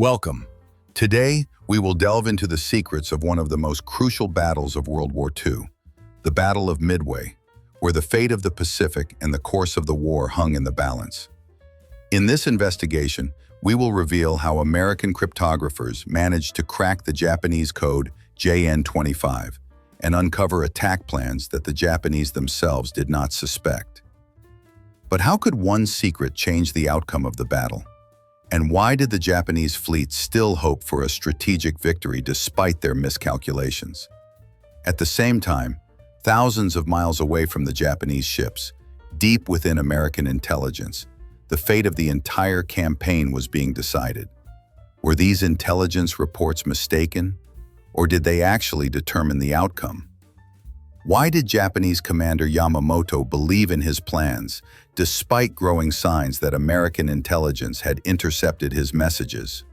Welcome. Today, we will delve into the secrets of one of the most crucial battles of World War II, the Battle of Midway, where the fate of the Pacific and the course of the war hung in the balance. In this investigation, we will reveal how American cryptographers managed to crack the Japanese code JN25 and uncover attack plans that the Japanese themselves did not suspect. But how could one secret change the outcome of the battle? And why did the Japanese fleet still hope for a strategic victory despite their miscalculations? At the same time, thousands of miles away from the Japanese ships, deep within American intelligence, the fate of the entire campaign was being decided. Were these intelligence reports mistaken, or did they actually determine the outcome? Why did Japanese Commander Yamamoto believe in his plans, despite growing signs that American intelligence had intercepted his messages?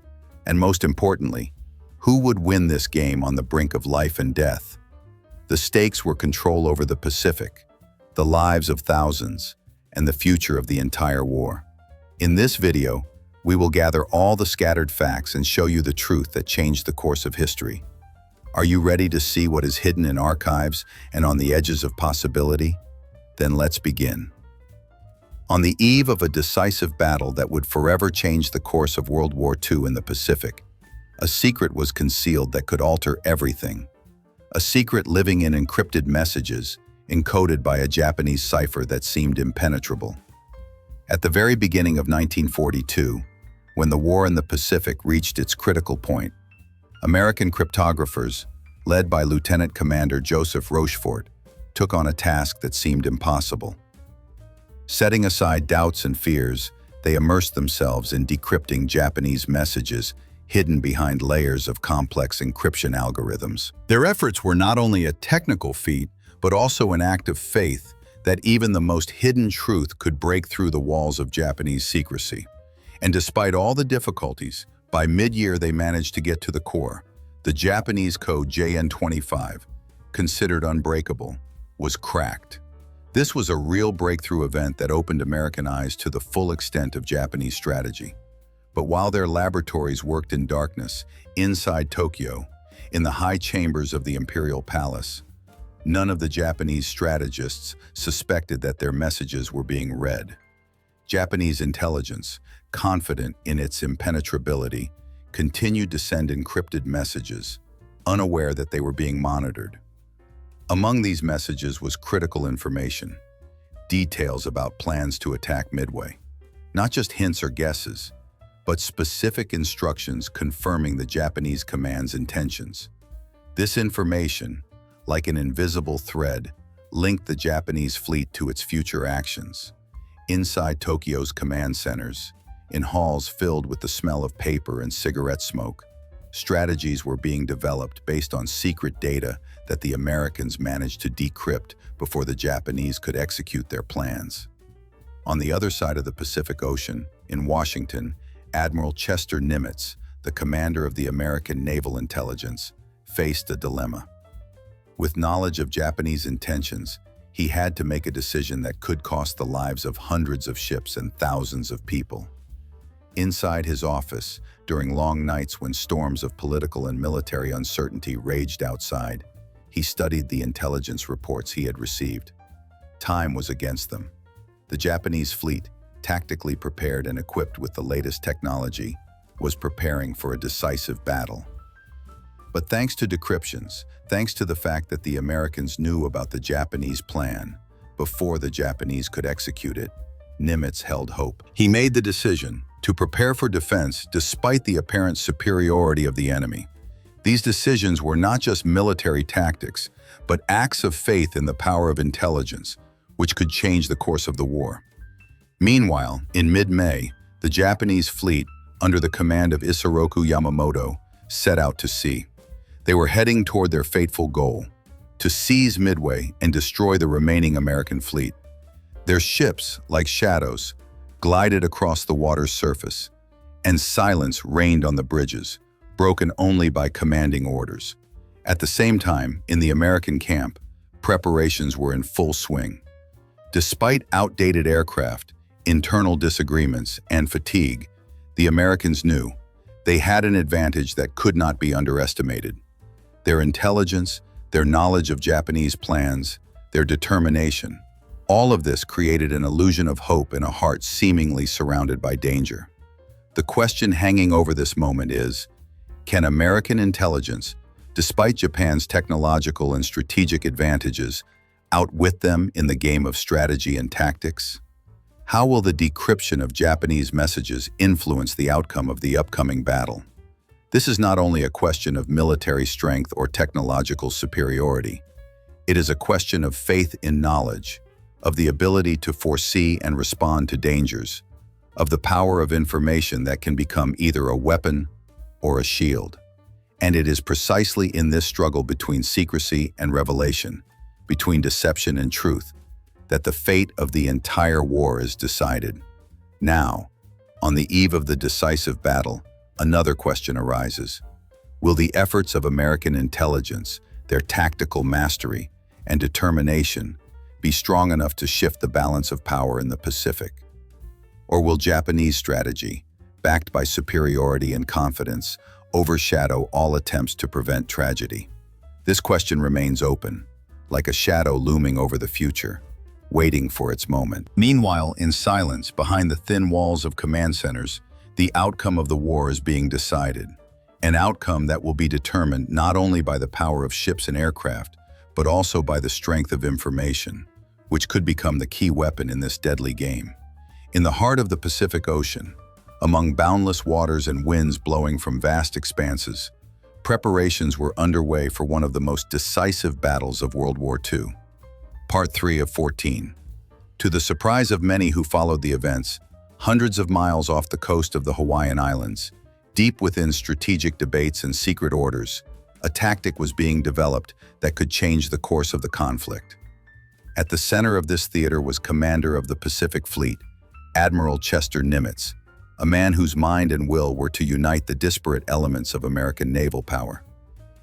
And most importantly, who would win this game on the brink of life and death? The stakes were control over the Pacific, the lives of thousands, and the future of the entire war. In this video, we will gather all the scattered facts and show you the truth that changed the course of history. Are you ready to see what is hidden in archives and on the edges of possibility? Then let's begin. On the eve of a decisive battle that would forever change the course of World War II in the Pacific, a secret was concealed that could alter everything. A secret living in encrypted messages, encoded by a Japanese cipher that seemed impenetrable. At the very beginning of 1942, when the war in the Pacific reached its critical point, American cryptographers, led by Lieutenant Commander Joseph Rochefort, took on a task that seemed impossible. Setting aside doubts and fears, they immersed themselves in decrypting Japanese messages hidden behind layers of complex encryption algorithms. Their efforts were not only a technical feat, but also an act of faith that even the most hidden truth could break through the walls of Japanese secrecy. And despite all the difficulties, by mid-year they managed to get to the core. The Japanese code JN25, considered unbreakable, was cracked. This was a real breakthrough event that opened American eyes to the full extent of Japanese strategy. But while their laboratories worked in darkness, inside Tokyo, in the high chambers of the Imperial Palace, none of the Japanese strategists suspected that their messages were being read. Japanese intelligence, confident in its impenetrability, continued to send encrypted messages, unaware that they were being monitored. Among these messages was critical information, details about plans to attack Midway. Not just hints or guesses, but specific instructions confirming the Japanese command's intentions. This information, like an invisible thread, linked the Japanese fleet to its future actions. Inside Tokyo's command centers, in halls filled with the smell of paper and cigarette smoke, strategies were being developed based on secret data that the Americans managed to decrypt before the Japanese could execute their plans. On the other side of the Pacific Ocean, in Washington, Admiral Chester Nimitz, the commander of the American Naval Intelligence, faced a dilemma. With knowledge of Japanese intentions, he had to make a decision that could cost the lives of hundreds of ships and thousands of people. Inside his office, during long nights when storms of political and military uncertainty raged outside, he studied the intelligence reports he had received. Time was against them. The Japanese fleet, tactically prepared and equipped with the latest technology, was preparing for a decisive battle. But thanks to decryptions, thanks to the fact that the Americans knew about the Japanese plan before the Japanese could execute it, Nimitz held hope. He made the decision to prepare for defense despite the apparent superiority of the enemy. These decisions were not just military tactics, but acts of faith in the power of intelligence, which could change the course of the war. Meanwhile, in mid-May, the Japanese fleet, under the command of Isoroku Yamamoto, set out to sea. They were heading toward their fateful goal, to seize Midway and destroy the remaining American fleet. Their ships, like shadows, glided across the water's surface, and silence reigned on the bridges, broken only by commanding orders. At the same time, in the American camp, preparations were in full swing. Despite outdated aircraft, internal disagreements, and fatigue, the Americans knew They had an advantage that could not be underestimated. Their intelligence, their knowledge of Japanese plans, their determination, all of this created an illusion of hope in a heart seemingly surrounded by danger. The question hanging over this moment is, can American intelligence, despite Japan's technological and strategic advantages, outwit them in the game of strategy and tactics? How will the decryption of Japanese messages influence the outcome of the upcoming battle? This is not only a question of military strength or technological superiority. It is a question of faith in knowledge, of the ability to foresee and respond to dangers, of the power of information that can become either a weapon or a shield. And it is precisely in this struggle between secrecy and revelation, between deception and truth, that the fate of the entire war is decided. Now, on the eve of the decisive battle, another question arises. Will the efforts of American intelligence, their tactical mastery, and determination be strong enough to shift the balance of power in the Pacific? Or will Japanese strategy, backed by superiority and confidence, overshadow all attempts to prevent tragedy? This question remains open, like a shadow looming over the future, waiting for its moment. Meanwhile, in silence, behind the thin walls of command centers, the outcome of the war is being decided. An outcome that will be determined not only by the power of ships and aircraft, but also by the strength of information, which could become the key weapon in this deadly game. In the heart of the Pacific Ocean, among boundless waters and winds blowing from vast expanses, preparations were underway for one of the most decisive battles of World War II. Part 3 of 14. To the surprise of many who followed the events, hundreds of miles off the coast of the Hawaiian Islands, deep within strategic debates and secret orders, a tactic was being developed that could change the course of the conflict. At the center of this theater was Commander of the Pacific Fleet, Admiral Chester Nimitz, a man whose mind and will were to unite the disparate elements of American naval power.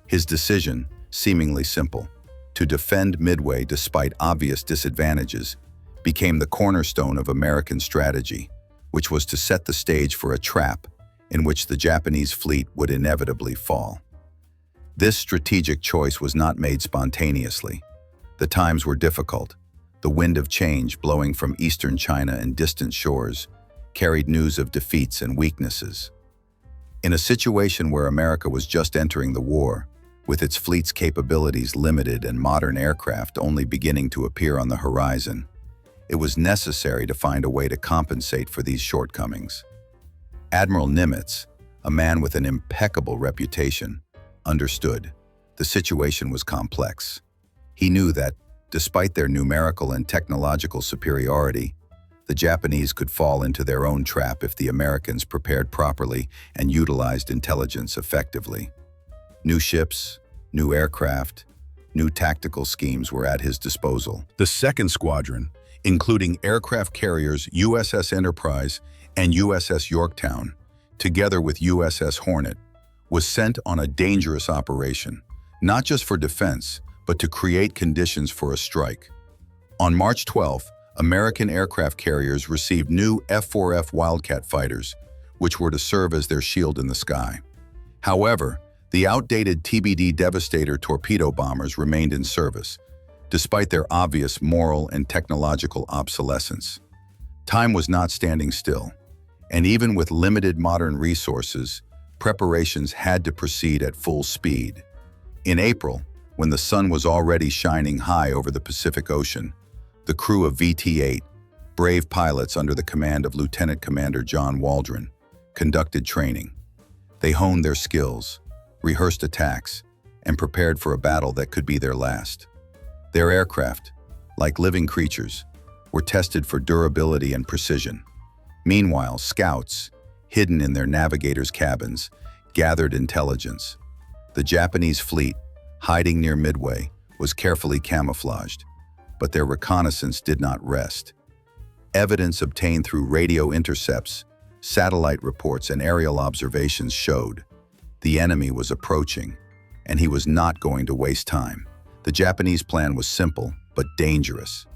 His decision, seemingly simple, to defend Midway despite obvious disadvantages, became the cornerstone of American strategy, which was to set the stage for a trap in which the Japanese fleet would inevitably fall. This strategic choice was not made spontaneously. The times were difficult. The wind of change blowing from eastern China and distant shores carried news of defeats and weaknesses. In a situation where America was just entering the war, with its fleet's capabilities limited and modern aircraft only beginning to appear on the horizon, it was necessary to find a way to compensate for these shortcomings. Admiral Nimitz, a man with an impeccable reputation, understood the situation was complex. He knew that, despite their numerical and technological superiority, the Japanese could fall into their own trap if the Americans prepared properly and utilized intelligence effectively. New ships, new aircraft, new tactical schemes were at his disposal. The 2nd Squadron, including aircraft carriers USS Enterprise and USS Yorktown, together with USS Hornet, was sent on a dangerous operation, not just for defense, but to create conditions for a strike. On March 12th, American aircraft carriers received new F-4F Wildcat fighters, which were to serve as their shield in the sky. However, the outdated TBD Devastator torpedo bombers remained in service, despite their obvious moral and technological obsolescence. Time was not standing still, and even with limited modern resources, preparations had to proceed at full speed. In April, when the sun was already shining high over the Pacific Ocean, the crew of VT-8, brave pilots under the command of Lieutenant Commander John Waldron, conducted training. They honed their skills, rehearsed attacks, and prepared for a battle that could be their last. Their aircraft, like living creatures, were tested for durability and precision. Meanwhile, scouts, hidden in their navigators' cabins, gathered intelligence. The Japanese fleet, hiding near Midway, was carefully camouflaged, but their reconnaissance did not rest. Evidence obtained through radio intercepts, satellite reports, and aerial observations showed the enemy was approaching, and he was not going to waste time. The Japanese plan was simple, but dangerous.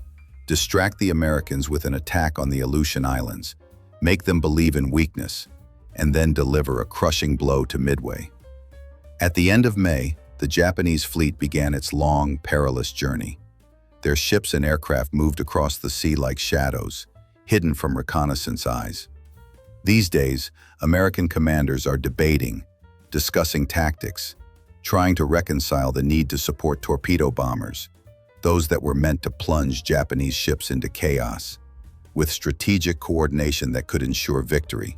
Distract the Americans with an attack on the Aleutian Islands, make them believe in weakness, and then deliver a crushing blow to Midway. At the end of May, the Japanese fleet began its long, perilous journey. Their ships and aircraft moved across the sea like shadows, hidden from reconnaissance eyes. These days, American commanders are debating, discussing tactics, trying to reconcile the need to support torpedo bombers, those that were meant to plunge Japanese ships into chaos, with strategic coordination that could ensure victory.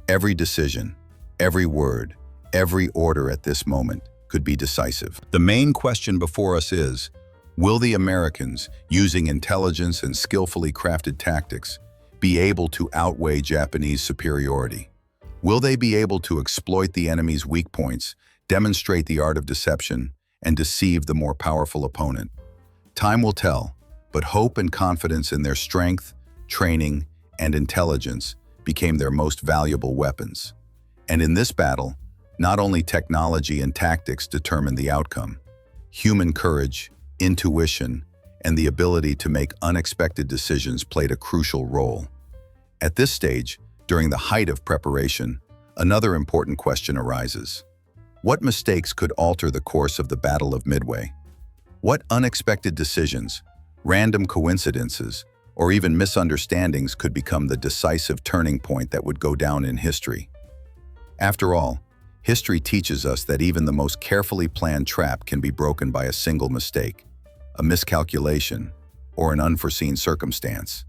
Every decision, every word, every order at this moment could be decisive. The main question before us is, will the Americans, using intelligence and skillfully crafted tactics, be able to outweigh Japanese superiority? Will they be able to exploit the enemy's weak points, demonstrate the art of deception, and deceive the more powerful opponent? Time will tell, but hope and confidence in their strength, training, and intelligence became their most valuable weapons. And in this battle, not only technology and tactics determined the outcome. Human courage, intuition, and the ability to make unexpected decisions played a crucial role. At this stage, during the height of preparation, another important question arises. What mistakes could alter the course of the Battle of Midway? What unexpected decisions, random coincidences, or even misunderstandings could become the decisive turning point that would go down in history? After all, history teaches us that even the most carefully planned trap can be broken by a single mistake, a miscalculation, or an unforeseen circumstance.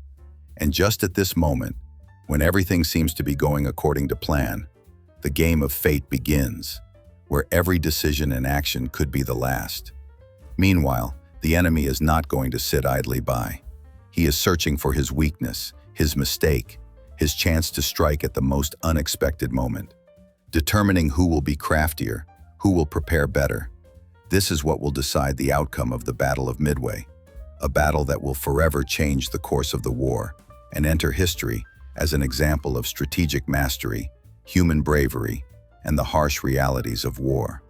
And just at this moment, when everything seems to be going according to plan, the game of fate begins, where every decision and action could be the last. Meanwhile, the enemy is not going to sit idly by. He is searching for his weakness, his mistake, his chance to strike at the most unexpected moment. Determining who will be craftier, who will prepare better. This is what will decide the outcome of the Battle of Midway, a battle that will forever change the course of the war and enter history as an example of strategic mastery, human bravery, and the harsh realities of war.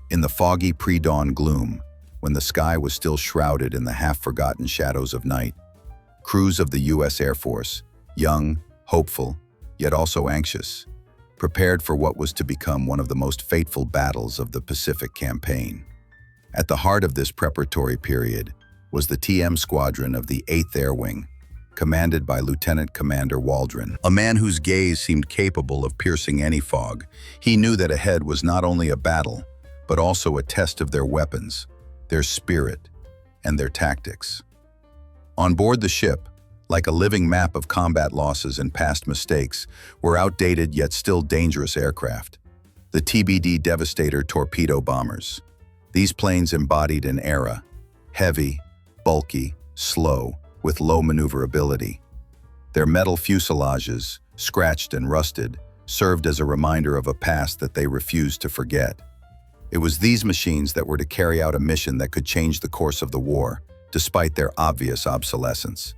In the foggy pre-dawn gloom, when the sky was still shrouded in the half-forgotten shadows of night, crews of the U.S. Air Force, young, hopeful, yet also anxious, prepared for what was to become one of the most fateful battles of the Pacific Campaign. At the heart of this preparatory period was the TM Squadron of the 8th Air Wing, commanded by Lieutenant Commander Waldron, a man whose gaze seemed capable of piercing any fog. He knew that ahead was not only a battle, but also a test of their weapons, their spirit, and their tactics. On board the ship, like a living map of combat losses and past mistakes, were outdated yet still dangerous aircraft, the TBD Devastator torpedo bombers. These planes embodied an era, heavy, bulky, slow, with low maneuverability. Their metal fuselages, scratched and rusted, served as a reminder of a past that they refused to forget. It was these machines that were to carry out a mission that could change the course of the war, despite their obvious obsolescence.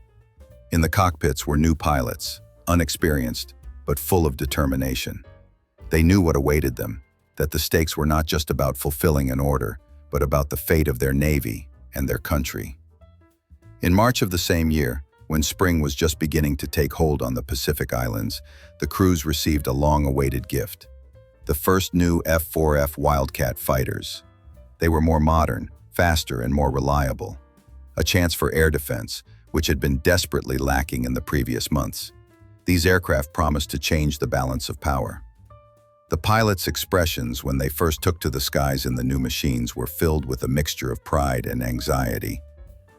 In the cockpits were new pilots, unexperienced, but full of determination. They knew what awaited them, that the stakes were not just about fulfilling an order, but about the fate of their navy and their country. In March of the same year, when spring was just beginning to take hold on the Pacific Islands, the crews received a long-awaited gift: the first new F-4F Wildcat fighters. They were more modern, faster, and more reliable. A chance for air defense, which had been desperately lacking in the previous months. These aircraft promised to change the balance of power. The pilots' expressions when they first took to the skies in the new machines were filled with a mixture of pride and anxiety.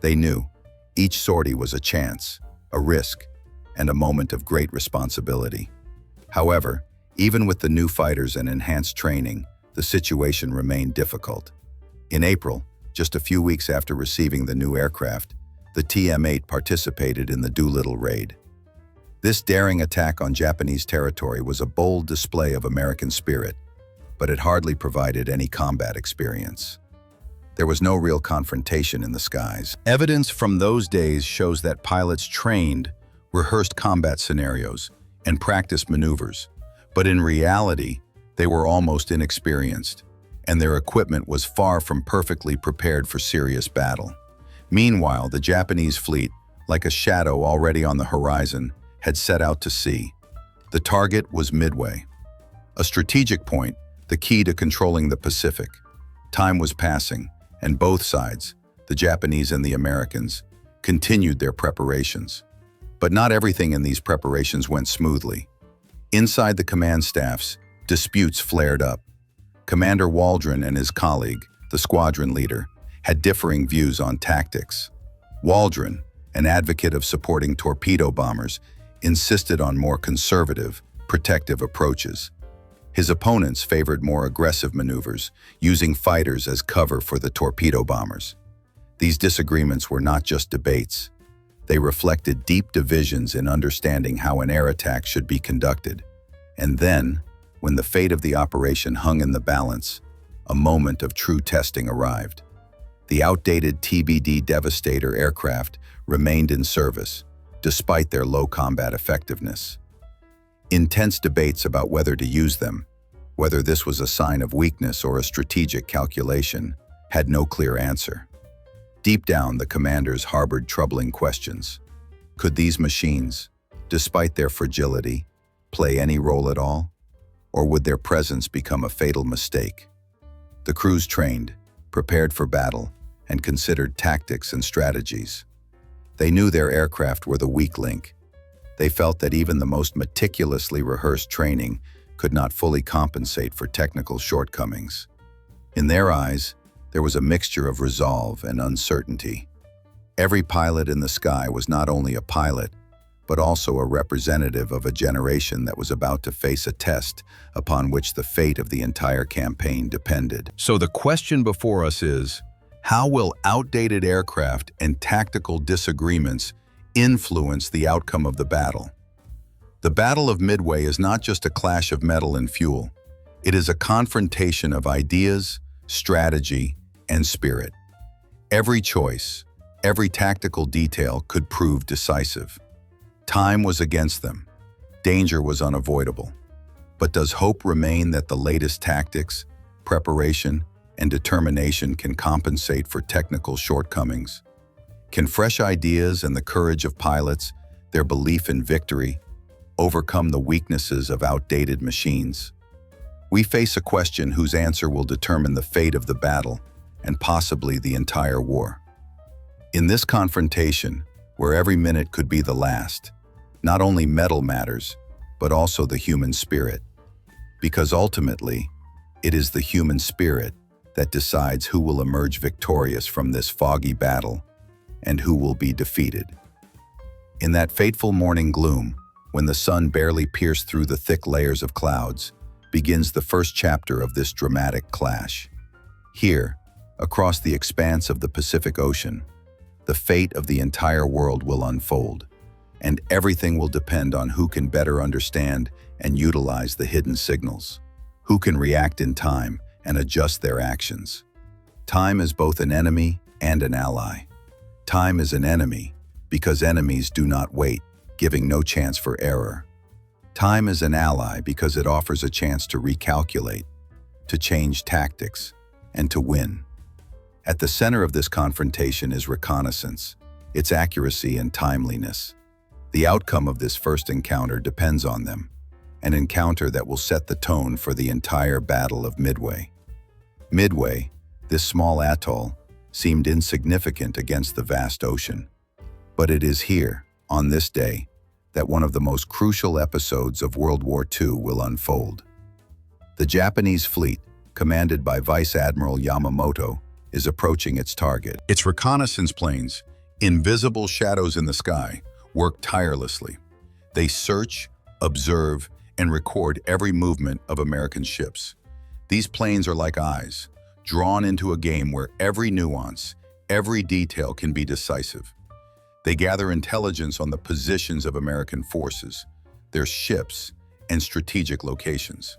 They knew each sortie was a chance, a risk, and a moment of great responsibility. However, even with the new fighters and enhanced training, the situation remained difficult. In April, just a few weeks after receiving the new aircraft, the TM-8 participated in the Doolittle raid. This daring attack on Japanese territory was a bold display of American spirit, but it hardly provided any combat experience. There was no real confrontation in the skies. Evidence from those days shows that pilots trained, rehearsed combat scenarios, and practiced maneuvers, but in reality, they were almost inexperienced, and their equipment was far from perfectly prepared for serious battle. Meanwhile, the Japanese fleet, like a shadow already on the horizon, had set out to sea. The target was Midway, a strategic point, the key to controlling the Pacific. Time was passing, and both sides, the Japanese and the Americans, continued their preparations. But not everything in these preparations went smoothly. Inside the command staffs, disputes flared up. Commander Waldron and his colleague, the squadron leader, had differing views on tactics. Waldron, an advocate of supporting torpedo bombers, insisted on more conservative, protective approaches. His opponents favored more aggressive maneuvers, using fighters as cover for the torpedo bombers. These disagreements were not just debates. They reflected deep divisions in understanding how an air attack should be conducted. And then, when the fate of the operation hung in the balance, a moment of true testing arrived. The outdated TBD Devastator aircraft remained in service, despite their low combat effectiveness. Intense debates about whether to use them, whether this was a sign of weakness or a strategic calculation, had no clear answer. Deep down, the commanders harbored troubling questions. Could these machines, despite their fragility, play any role at all? Or would their presence become a fatal mistake? The crews trained, prepared for battle, and considered tactics and strategies. They knew their aircraft were the weak link. They felt that even the most meticulously rehearsed training could not fully compensate for technical shortcomings. In their eyes, there was a mixture of resolve and uncertainty. Every pilot in the sky was not only a pilot, but also a representative of a generation that was about to face a test upon which the fate of the entire campaign depended. So the question before us is, how will outdated aircraft and tactical disagreements influence the outcome of the battle? The Battle of Midway is not just a clash of metal and fuel. It is a confrontation of ideas, strategy, and spirit. Every choice, every tactical detail could prove decisive. Time was against them. Danger was unavoidable. But does hope remain that the latest tactics, preparation, and determination can compensate for technical shortcomings? Can fresh ideas and the courage of pilots, their belief in victory, overcome the weaknesses of outdated machines? We face a question whose answer will determine the fate of the battle and possibly the entire war. In this confrontation, where every minute could be the last, not only metal matters, but also the human spirit. Because ultimately, it is the human spirit that decides who will emerge victorious from this foggy battle and who will be defeated. In that fateful morning gloom, when the sun barely pierced through the thick layers of clouds, begins the first chapter of this dramatic clash. Here, across the expanse of the Pacific Ocean, the fate of the entire world will unfold, and everything will depend on who can better understand and utilize the hidden signals, who can react in time and adjust their actions. Time is both an enemy and an ally. Time is an enemy because enemies do not wait, giving no chance for error. Time is an ally because it offers a chance to recalculate, to change tactics, and to win. At the center of this confrontation is reconnaissance, its accuracy and timeliness. The outcome of this first encounter depends on them, an encounter that will set the tone for the entire Battle of Midway. Midway, this small atoll, seemed insignificant against the vast ocean. But it is here, on this day, that one of the most crucial episodes of World War II will unfold. The Japanese fleet, commanded by Vice Admiral Yamamoto, is approaching its target. Its reconnaissance planes, invisible shadows in the sky, work tirelessly. They search, observe, and record every movement of American ships. These planes are like eyes, drawn into a game where every nuance, every detail can be decisive. They gather intelligence on the positions of American forces, their ships, and strategic locations.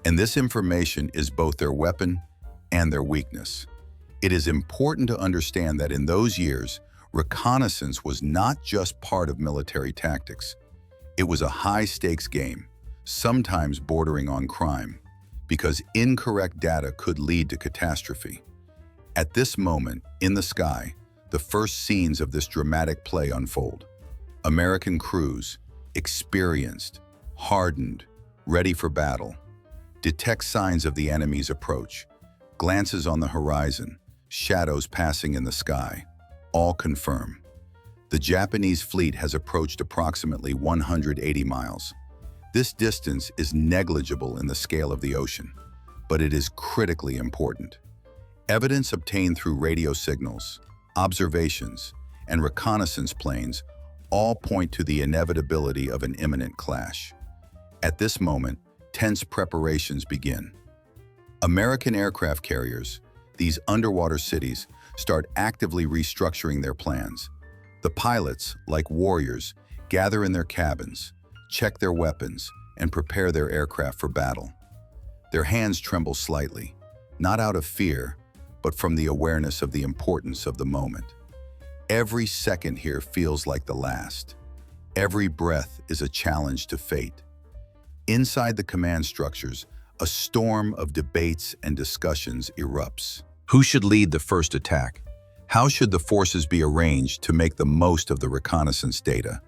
And this information is both their weapon and their weakness. It is important to understand that in those years, reconnaissance was not just part of military tactics. It was a high-stakes game, sometimes bordering on crime, because incorrect data could lead to catastrophe. At this moment, in the sky, the first scenes of this dramatic play unfold. American crews, experienced, hardened, ready for battle. Detects signs of the enemy's approach. Glances on the horizon, shadows passing in the sky. All confirm. The Japanese fleet has approached approximately 180 miles. This distance is negligible in the scale of the ocean, but it is critically important. Evidence obtained through radio signals, observations, and reconnaissance planes all point to the inevitability of an imminent clash. At this moment, tense preparations begin. American aircraft carriers, these underwater cities, start actively restructuring their plans. The pilots, like warriors, gather in their cabins, check their weapons, and prepare their aircraft for battle. Their hands tremble slightly, not out of fear, but from the awareness of the importance of the moment. Every second here feels like the last. Every breath is a challenge to fate. Inside the command structures, a storm of debates and discussions erupts. Who should lead the first attack? How should the forces be arranged to make the most of the reconnaissance data?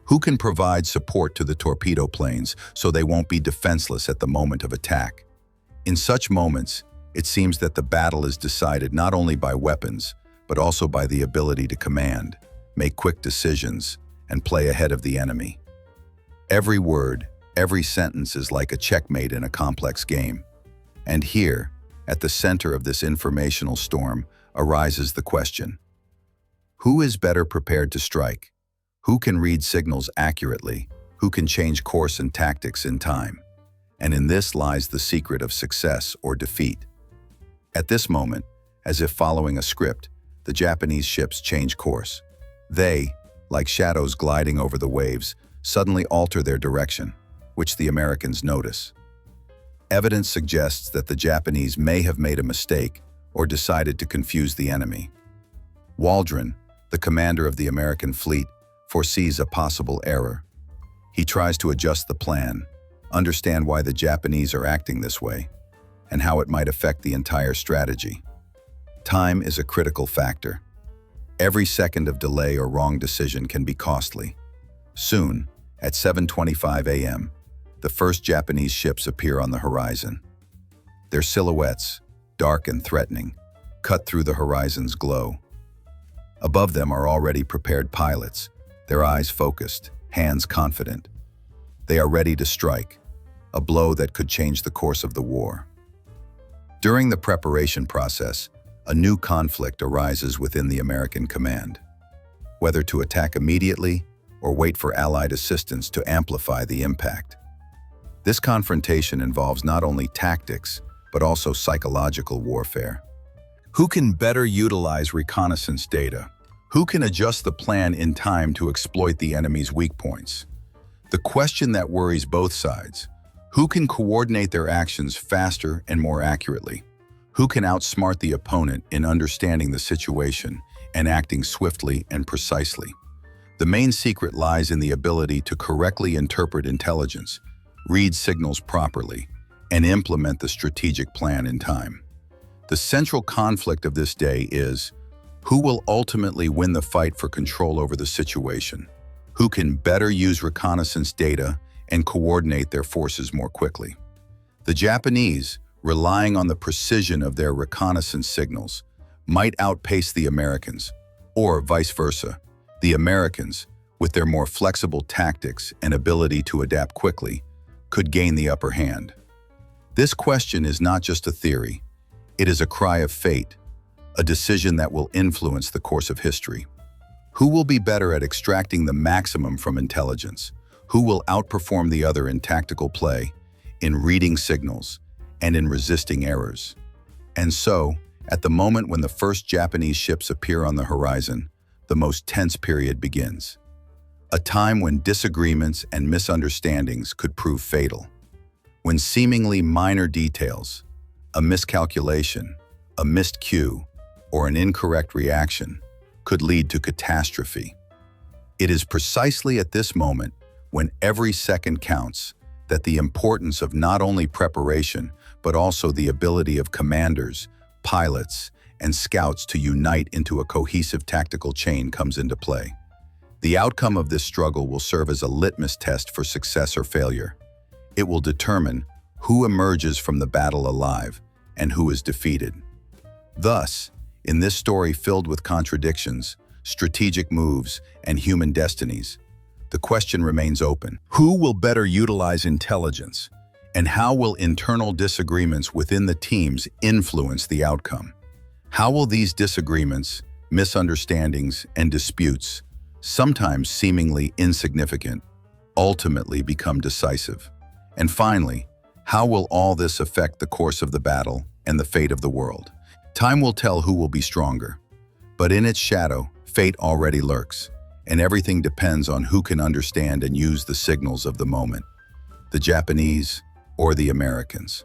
Who can provide support to the torpedo planes so they won't be defenseless at the moment of attack? In such moments, it seems that the battle is decided not only by weapons, but also by the ability to command, make quick decisions, and play ahead of the enemy. Every word, every sentence is like a checkmate in a complex game. And here, at the center of this informational storm, arises the question: who is better prepared to strike? Who can read signals accurately? Who can change course and tactics in time? And in this lies the secret of success or defeat. At this moment, as if following a script, the Japanese ships change course. They, like shadows gliding over the waves, suddenly alter their direction, which the Americans notice. Evidence suggests that the Japanese may have made a mistake or decided to confuse the enemy. Waldron, the commander of the American fleet, foresees a possible error. He tries to adjust the plan, understand why the Japanese are acting this way, and how it might affect the entire strategy. Time is a critical factor. Every second of delay or wrong decision can be costly. Soon, at 7:25 a.m., the first Japanese ships appear on the horizon. Their silhouettes, dark and threatening, cut through the horizon's glow. Above them are already prepared pilots, their eyes focused, hands confident. They are ready to strike, a blow that could change the course of the war. During the preparation process, a new conflict arises within the American command. Whether to attack immediately or wait for Allied assistance to amplify the impact. This confrontation involves not only tactics, but also psychological warfare. Who can better utilize reconnaissance data? Who can adjust the plan in time to exploit the enemy's weak points? The question that worries both sides: who can coordinate their actions faster and more accurately? Who can outsmart the opponent in understanding the situation and acting swiftly and precisely? The main secret lies in the ability to correctly interpret intelligence, read signals properly, and implement the strategic plan in time. The central conflict of this day is: who will ultimately win the fight for control over the situation? Who can better use reconnaissance data and coordinate their forces more quickly? The Japanese, relying on the precision of their reconnaissance signals, might outpace the Americans, or vice versa. The Americans, with their more flexible tactics and ability to adapt quickly, could gain the upper hand. This question is not just a theory. It is a cry of fate, a decision that will influence the course of history. Who will be better at extracting the maximum from intelligence? Who will outperform the other in tactical play, in reading signals, and in resisting errors? And so, at the moment when the first Japanese ships appear on the horizon, the most tense period begins. A time when disagreements and misunderstandings could prove fatal. When seemingly minor details, a miscalculation, a missed cue, or an incorrect reaction could lead to catastrophe. It is precisely at this moment, when every second counts, that the importance of not only preparation, but also the ability of commanders, pilots, and scouts to unite into a cohesive tactical chain comes into play. The outcome of this struggle will serve as a litmus test for success or failure. It will determine who emerges from the battle alive and who is defeated. Thus, in this story filled with contradictions, strategic moves, and human destinies, the question remains open. Who will better utilize intelligence, and how will internal disagreements within the teams influence the outcome? How will these disagreements, misunderstandings, and disputes, sometimes seemingly insignificant, ultimately become decisive? And finally, how will all this affect the course of the battle and the fate of the world? Time will tell who will be stronger, but in its shadow, fate already lurks, and everything depends on who can understand and use the signals of the moment, the Japanese or the Americans.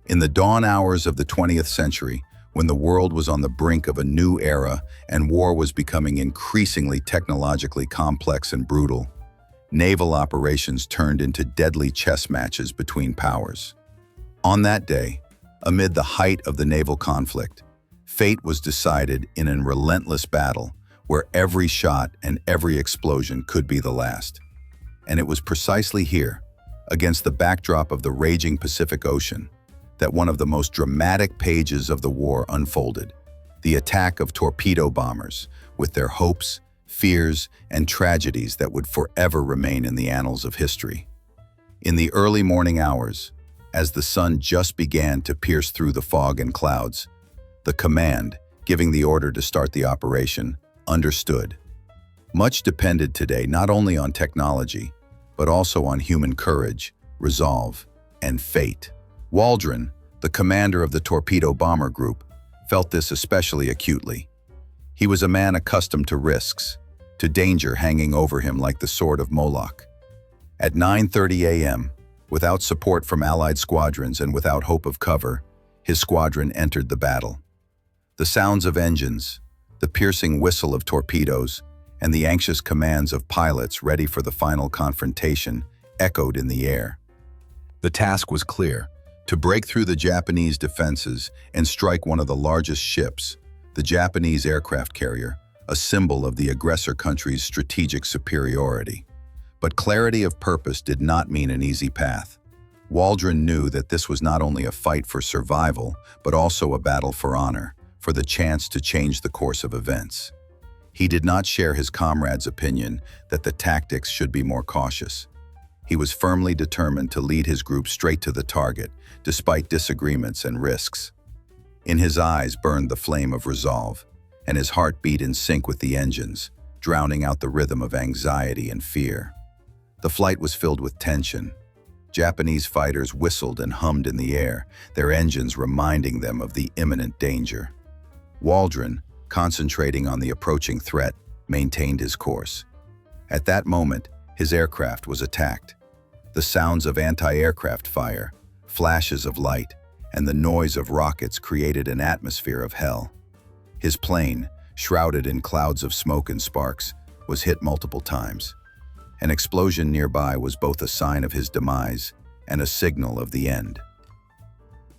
In the dawn hours of the 20th century, when the world was on the brink of a new era and war was becoming increasingly technologically complex and brutal, naval operations turned into deadly chess matches between powers. On that day, amid the height of the naval conflict, fate was decided in a relentless battle where every shot and every explosion could be the last. And it was precisely here, against the backdrop of the raging Pacific Ocean, that one of the most dramatic pages of the war unfolded: the attack of torpedo bombers, with their hopes, fears, and tragedies that would forever remain in the annals of history. In the early morning hours, as the sun just began to pierce through the fog and clouds, the command, giving the order to start the operation, understood. Much depended today not only on technology, but also on human courage, resolve, and fate. Waldron, the commander of the torpedo bomber group, felt this especially acutely. He was a man accustomed to risks, to danger hanging over him like the sword of Moloch. At 9:30 a.m., without support from Allied squadrons and without hope of cover, his squadron entered the battle. The sounds of engines, the piercing whistle of torpedoes, and the anxious commands of pilots ready for the final confrontation echoed in the air. The task was clear: to break through the Japanese defenses and strike one of the largest ships, the Japanese aircraft carrier, a symbol of the aggressor country's strategic superiority. But clarity of purpose did not mean an easy path. Waldron knew that this was not only a fight for survival, but also a battle for honor, for the chance to change the course of events. He did not share his comrades' opinion that the tactics should be more cautious. He was firmly determined to lead his group straight to the target, despite disagreements and risks. In his eyes burned the flame of resolve, and his heart beat in sync with the engines, drowning out the rhythm of anxiety and fear. The flight was filled with tension. Japanese fighters whistled and hummed in the air, their engines reminding them of the imminent danger. Waldron, concentrating on the approaching threat, maintained his course. At that moment, his aircraft was attacked. The sounds of anti-aircraft fire, flashes of light, and the noise of rockets created an atmosphere of hell. His plane, shrouded in clouds of smoke and sparks, was hit multiple times. An explosion nearby was both a sign of his demise and a signal of the end.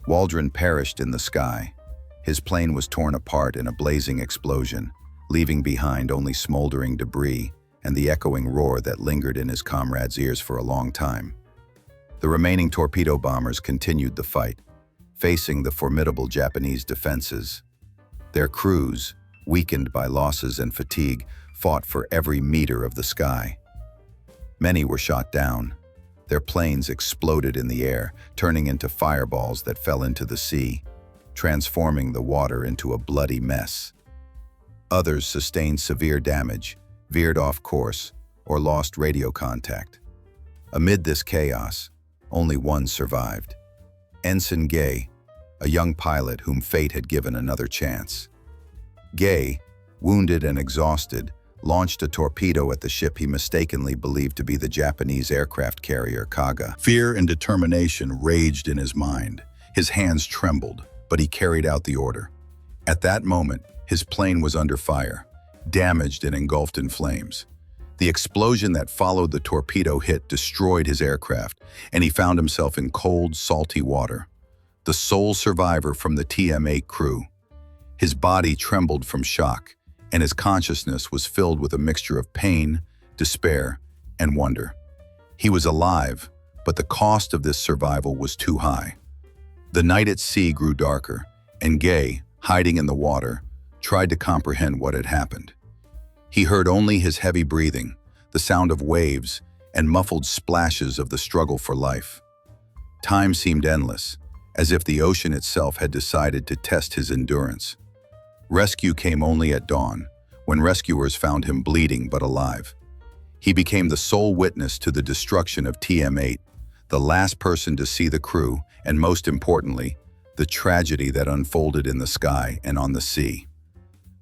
Waldron perished in the sky. His plane was torn apart in a blazing explosion, leaving behind only smoldering debris and the echoing roar that lingered in his comrades' ears for a long time. The remaining torpedo bombers continued the fight, facing the formidable Japanese defenses. Their crews, weakened by losses and fatigue, fought for every meter of the sky. Many were shot down. Their planes exploded in the air, turning into fireballs that fell into the sea, transforming the water into a bloody mess. Others sustained severe damage, veered off course, or lost radio contact. Amid this chaos, only one survived: Ensign Gay, a young pilot whom fate had given another chance. Gay, wounded and exhausted, launched a torpedo at the ship he mistakenly believed to be the Japanese aircraft carrier Kaga. Fear and determination raged in his mind. His hands trembled, but he carried out the order. At that moment, his plane was under fire, damaged and engulfed in flames. The explosion that followed the torpedo hit destroyed his aircraft, and he found himself in cold, salty water, the sole survivor from the TM-8 crew. His body trembled from shock, and his consciousness was filled with a mixture of pain, despair, and wonder. He was alive, but the cost of this survival was too high. The night at sea grew darker, and Gay, hiding in the water, tried to comprehend what had happened. He heard only his heavy breathing, the sound of waves, and muffled splashes of the struggle for life. Time seemed endless, as if the ocean itself had decided to test his endurance. Rescue came only at dawn, when rescuers found him bleeding but alive. He became the sole witness to the destruction of TM-8, the last person to see the crew, and most importantly, the tragedy that unfolded in the sky and on the sea.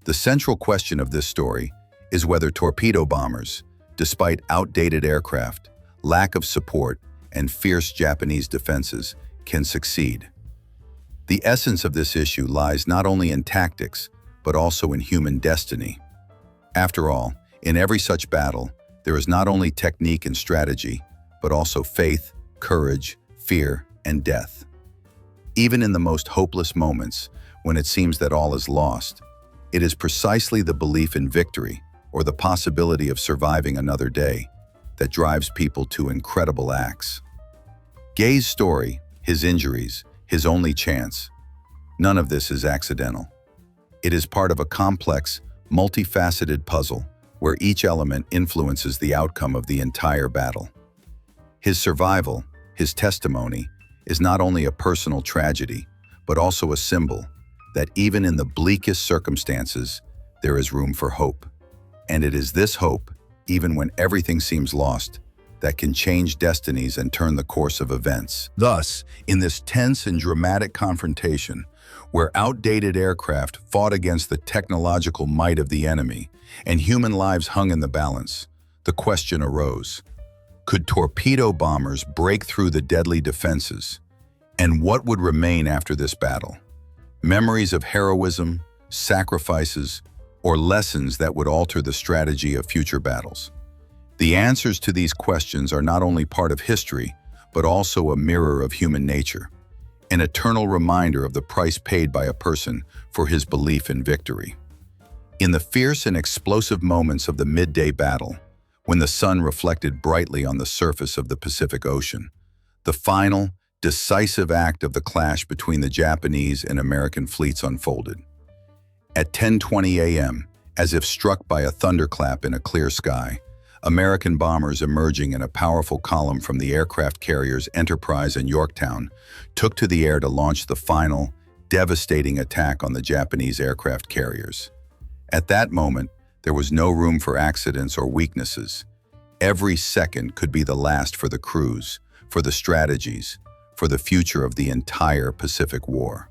The central question of this story is whether torpedo bombers, despite outdated aircraft, lack of support, and fierce Japanese defenses, can succeed. The essence of this issue lies not only in tactics, but also in human destiny. After all, in every such battle, there is not only technique and strategy, but also faith, courage, fear, and death. Even in the most hopeless moments, when it seems that all is lost, it is precisely the belief in victory, or the possibility of surviving another day, that drives people to incredible acts. Gay's story, his injuries, his only chance, none of this is accidental. It is part of a complex, multifaceted puzzle where each element influences the outcome of the entire battle. His survival, his testimony, is not only a personal tragedy, but also a symbol that even in the bleakest circumstances, there is room for hope. And it is this hope, even when everything seems lost, that can change destinies and turn the course of events. Thus, in this tense and dramatic confrontation, where outdated aircraft fought against the technological might of the enemy and human lives hung in the balance, the question arose: could torpedo bombers break through the deadly defenses? And what would remain after this battle? Memories of heroism, sacrifices, or lessons that would alter the strategy of future battles? The answers to these questions are not only part of history, but also a mirror of human nature, an eternal reminder of the price paid by a person for his belief in victory. In the fierce and explosive moments of the midday battle, when the sun reflected brightly on the surface of the Pacific Ocean, the final, decisive act of the clash between the Japanese and American fleets unfolded. At 10:20 a.m., as if struck by a thunderclap in a clear sky, American bombers emerging in a powerful column from the aircraft carriers Enterprise and Yorktown took to the air to launch the final, devastating attack on the Japanese aircraft carriers. At that moment, there was no room for accidents or weaknesses. Every second could be the last for the crews, for the strategies, for the future of the entire Pacific War.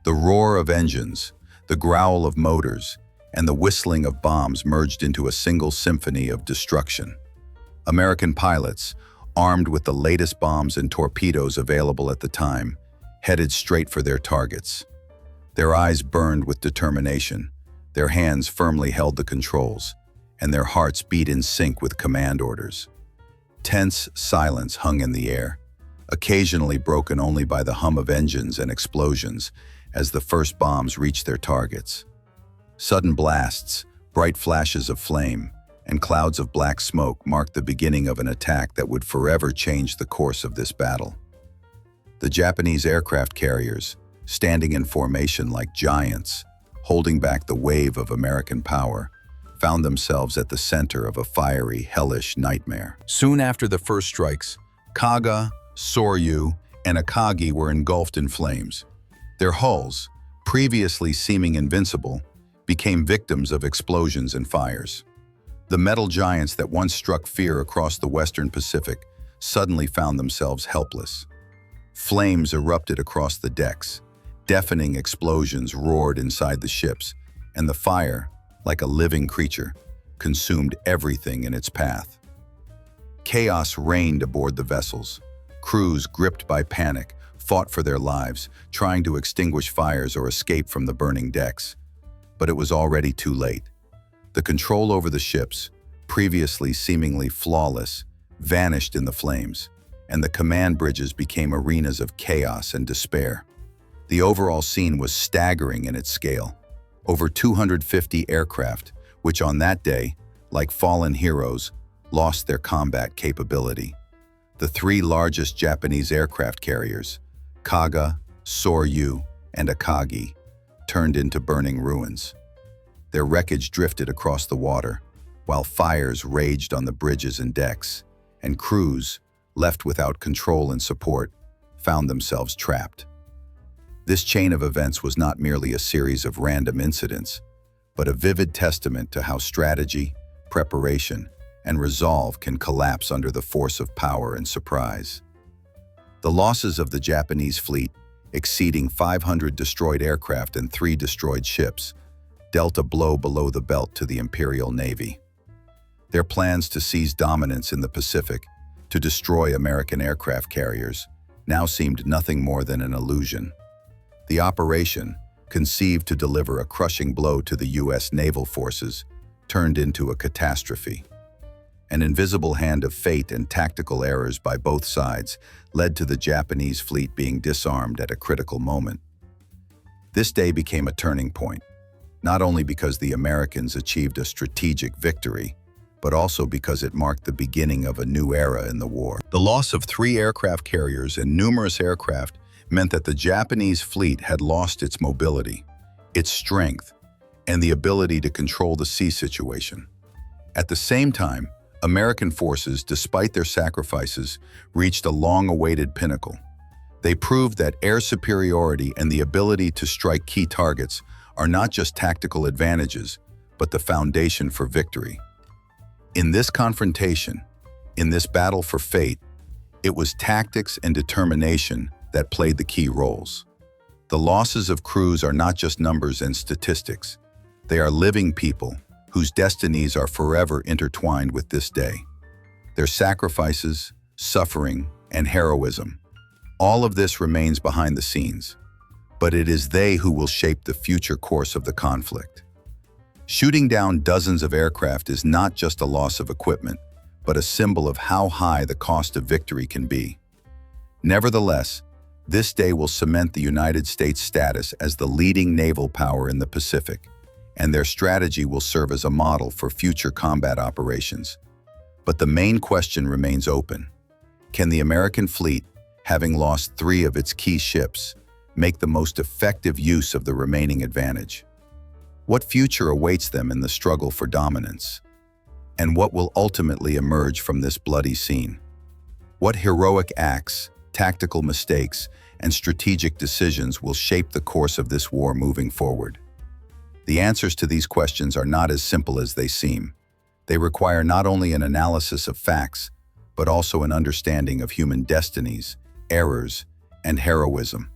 The roar of engines, the growl of motors, and the whistling of bombs merged into a single symphony of destruction. American pilots, armed with the latest bombs and torpedoes available at the time, headed straight for their targets. Their eyes burned with determination, their hands firmly held the controls, and their hearts beat in sync with command orders. Tense silence hung in the air, occasionally broken only by the hum of engines and explosions as the first bombs reached their targets. Sudden blasts, bright flashes of flame, and clouds of black smoke marked the beginning of an attack that would forever change the course of this battle. The Japanese aircraft carriers, standing in formation like giants, holding back the wave of American power, found themselves at the center of a fiery, hellish nightmare. Soon after the first strikes, Kaga, Soryu, and Akagi were engulfed in flames. Their hulls, previously seeming invincible, became victims of explosions and fires. The metal giants that once struck fear across the Western Pacific suddenly found themselves helpless. Flames erupted across the decks, deafening explosions roared inside the ships, and the fire, like a living creature, consumed everything in its path. Chaos reigned aboard the vessels. Crews, gripped by panic, fought for their lives, trying to extinguish fires or escape from the burning decks. But it was already too late. The control over the ships, previously seemingly flawless, vanished in the flames, and the command bridges became arenas of chaos and despair. The overall scene was staggering in its scale. Over 250 aircraft, which on that day, like fallen heroes, lost their combat capability. The three largest Japanese aircraft carriers, Kaga, Soryu, and Akagi, turned into burning ruins. Their wreckage drifted across the water, while fires raged on the bridges and decks, and crews, left without control and support, found themselves trapped. This chain of events was not merely a series of random incidents, but a vivid testament to how strategy, preparation, and resolve can collapse under the force of power and surprise. The losses of the Japanese fleet, exceeding 500 destroyed aircraft and 3 destroyed ships, dealt a blow below the belt to the Imperial Navy. Their plans to seize dominance in the Pacific, to destroy American aircraft carriers, now seemed nothing more than an illusion. The operation, conceived to deliver a crushing blow to the U.S. naval forces, turned into a catastrophe. An invisible hand of fate and tactical errors by both sides led to the Japanese fleet being disarmed at a critical moment. This day became a turning point, not only because the Americans achieved a strategic victory, but also because it marked the beginning of a new era in the war. The loss of 3 aircraft carriers and numerous aircraft meant that the Japanese fleet had lost its mobility, its strength, and the ability to control the sea situation. At the same time, American forces, despite their sacrifices, reached a long-awaited pinnacle. They proved that air superiority and the ability to strike key targets are not just tactical advantages, but the foundation for victory. In this confrontation, in this battle for fate, it was tactics and determination that played the key roles. The losses of crews are not just numbers and statistics. They are living people whose destinies are forever intertwined with this day. Their sacrifices, suffering, and heroism, all of this remains behind the scenes, but it is they who will shape the future course of the conflict. Shooting down dozens of aircraft is not just a loss of equipment, but a symbol of how high the cost of victory can be. Nevertheless, this day will cement the United States' status as the leading naval power in the Pacific, and their strategy will serve as a model for future combat operations. But the main question remains open. Can the American fleet, having lost 3 of its key ships, make the most effective use of the remaining advantage? What future awaits them in the struggle for dominance? And what will ultimately emerge from this bloody scene? What heroic acts, tactical mistakes, and strategic decisions will shape the course of this war moving forward? The answers to these questions are not as simple as they seem. They require not only an analysis of facts, but also an understanding of human destinies, errors, and heroism,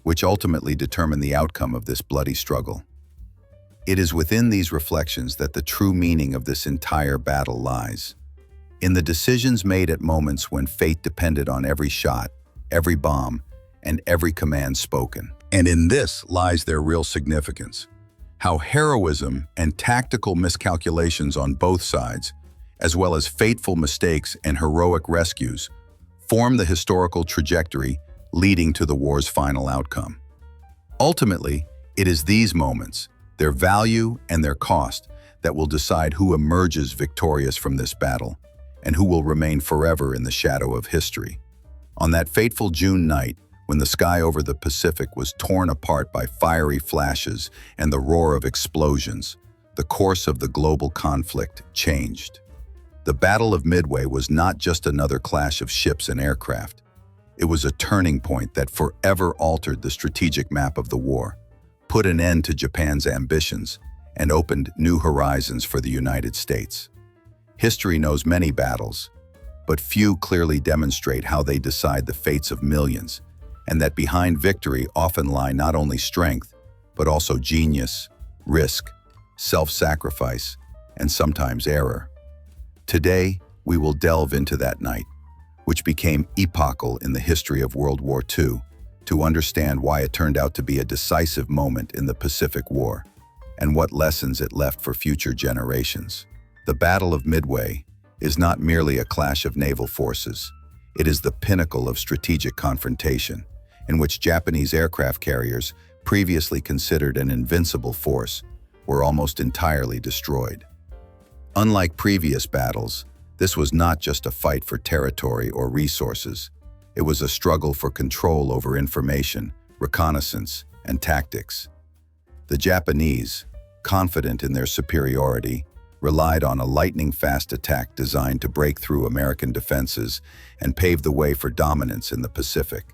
which ultimately determine the outcome of this bloody struggle. It is within these reflections that the true meaning of this entire battle lies. In the decisions made at moments when fate depended on every shot, every bomb, and every command spoken. And in this lies their real significance. How heroism and tactical miscalculations on both sides, as well as fateful mistakes and heroic rescues, form the historical trajectory leading to the war's final outcome. Ultimately, it is these moments, their value and their cost, that will decide who emerges victorious from this battle and who will remain forever in the shadow of history. On that fateful June night, when the sky over the Pacific was torn apart by fiery flashes and the roar of explosions, the course of the global conflict changed. The Battle of Midway was not just another clash of ships and aircraft. It was a turning point that forever altered the strategic map of the war, put an end to Japan's ambitions, and opened new horizons for the United States. History knows many battles, but few clearly demonstrate how they decide the fates of millions, and that behind victory often lie not only strength, but also genius, risk, self-sacrifice, and sometimes error. Today, we will delve into that night, which became epochal in the history of World War II, to understand why it turned out to be a decisive moment in the Pacific War, and what lessons it left for future generations. The Battle of Midway is not merely a clash of naval forces. It is the pinnacle of strategic confrontation, in which Japanese aircraft carriers, previously considered an invincible force, were almost entirely destroyed. Unlike previous battles, This was not just a fight for territory or resources. It was a struggle for control over information, reconnaissance, and tactics. The Japanese, confident in their superiority, relied on a lightning-fast attack designed to break through American defenses and pave the way for dominance in the Pacific.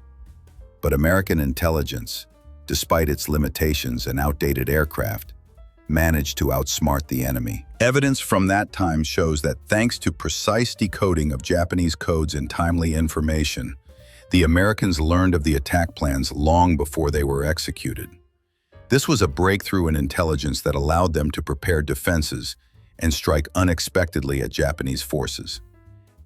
But American intelligence, despite its limitations and outdated aircraft, managed to outsmart the enemy. Evidence from that time shows that thanks to precise decoding of Japanese codes and timely information, the Americans learned of the attack plans long before they were executed. This was a breakthrough in intelligence that allowed them to prepare defenses and strike unexpectedly at Japanese forces.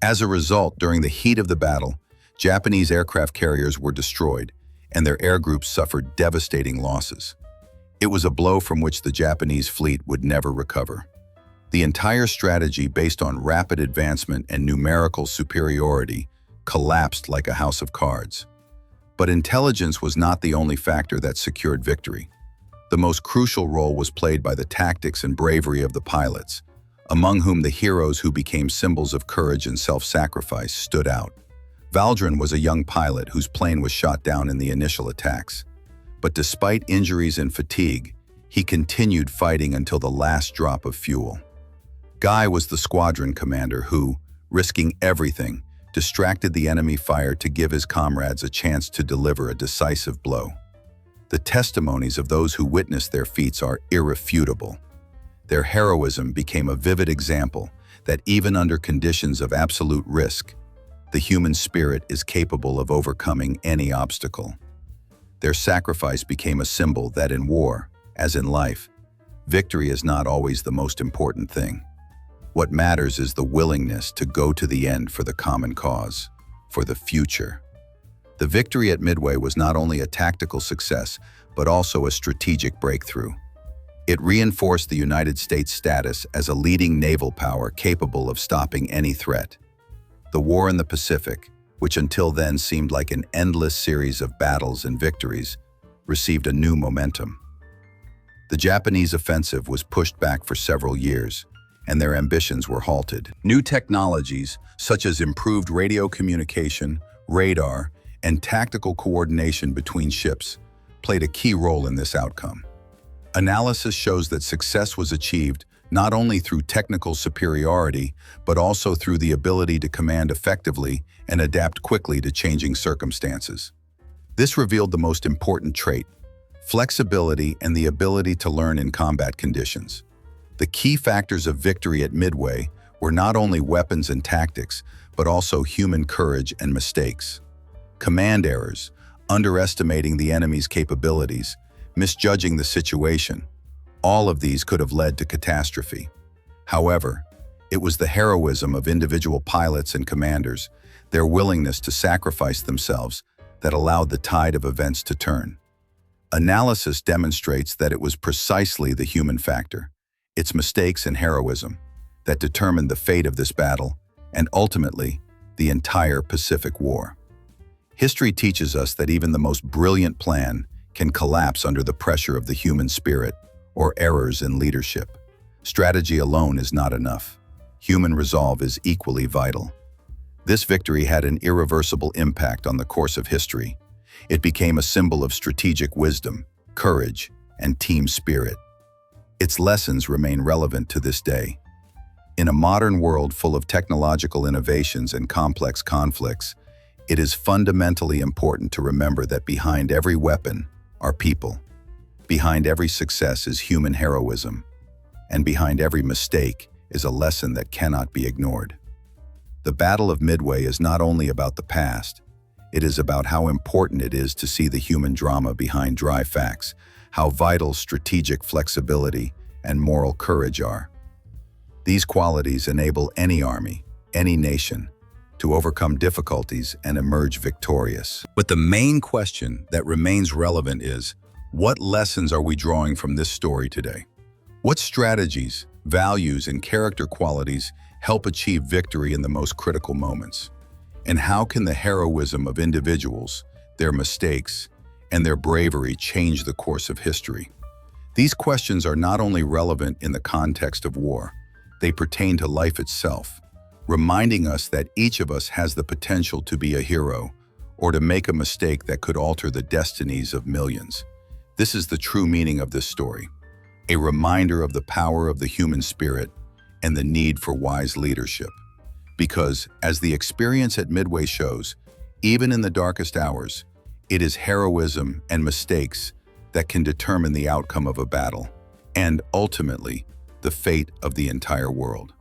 As a result, during the heat of the battle, Japanese aircraft carriers were destroyed, and their air groups suffered devastating losses. It was a blow from which the Japanese fleet would never recover. The entire strategy, based on rapid advancement and numerical superiority, collapsed like a house of cards. But intelligence was not the only factor that secured victory. The most crucial role was played by the tactics and bravery of the pilots, among whom the heroes who became symbols of courage and self-sacrifice stood out. Valdrin was a young pilot whose plane was shot down in the initial attacks. But despite injuries and fatigue, he continued fighting until the last drop of fuel. Guy was the squadron commander who, risking everything, distracted the enemy fire to give his comrades a chance to deliver a decisive blow. The testimonies of those who witnessed their feats are irrefutable. Their heroism became a vivid example that even under conditions of absolute risk, the human spirit is capable of overcoming any obstacle. Their sacrifice became a symbol that in war, as in life, victory is not always the most important thing. What matters is the willingness to go to the end for the common cause, for the future. The victory at Midway was not only a tactical success, but also a strategic breakthrough. It reinforced the United States' status as a leading naval power capable of stopping any threat. The war in the Pacific, which until then seemed like an endless series of battles and victories, received a new momentum. The Japanese offensive was pushed back for several years, and their ambitions were halted. New technologies, such as improved radio communication, radar, and tactical coordination between ships, played a key role in this outcome. Analysis shows that success was achieved not only through technical superiority, but also through the ability to command effectively and adapt quickly to changing circumstances. This revealed the most important trait: flexibility and the ability to learn in combat conditions. The key factors of victory at Midway were not only weapons and tactics, but also human courage and mistakes. Command errors, underestimating the enemy's capabilities, misjudging the situation, all of these could have led to catastrophe. However, it was the heroism of individual pilots and commanders, their willingness to sacrifice themselves, that allowed the tide of events to turn. Analysis demonstrates that it was precisely the human factor, its mistakes and heroism, that determined the fate of this battle and ultimately the entire Pacific War. History teaches us that even the most brilliant plan can collapse under the pressure of the human spirit or errors in leadership. Strategy alone is not enough. Human resolve is equally vital. This victory had an irreversible impact on the course of history. It became a symbol of strategic wisdom, courage, and team spirit. Its lessons remain relevant to this day. In a modern world full of technological innovations and complex conflicts, it is fundamentally important to remember that behind every weapon are people. Behind every success is human heroism, and behind every mistake is a lesson that cannot be ignored. The Battle of Midway is not only about the past, it is about how important it is to see the human drama behind dry facts, how vital strategic flexibility and moral courage are. These qualities enable any army, any nation, to overcome difficulties and emerge victorious. But the main question that remains relevant is, what lessons are we drawing from this story today? What strategies, values, and character qualities help achieve victory in the most critical moments? And how can the heroism of individuals, their mistakes, and their bravery change the course of history? These questions are not only relevant in the context of war, they pertain to life itself. reminding us that each of us has the potential to be a hero or to make a mistake that could alter the destinies of millions. This is the true meaning of this story, a reminder of the power of the human spirit and the need for wise leadership. Because, as the experience at Midway shows, even in the darkest hours, it is heroism and mistakes that can determine the outcome of a battle, and ultimately, the fate of the entire world.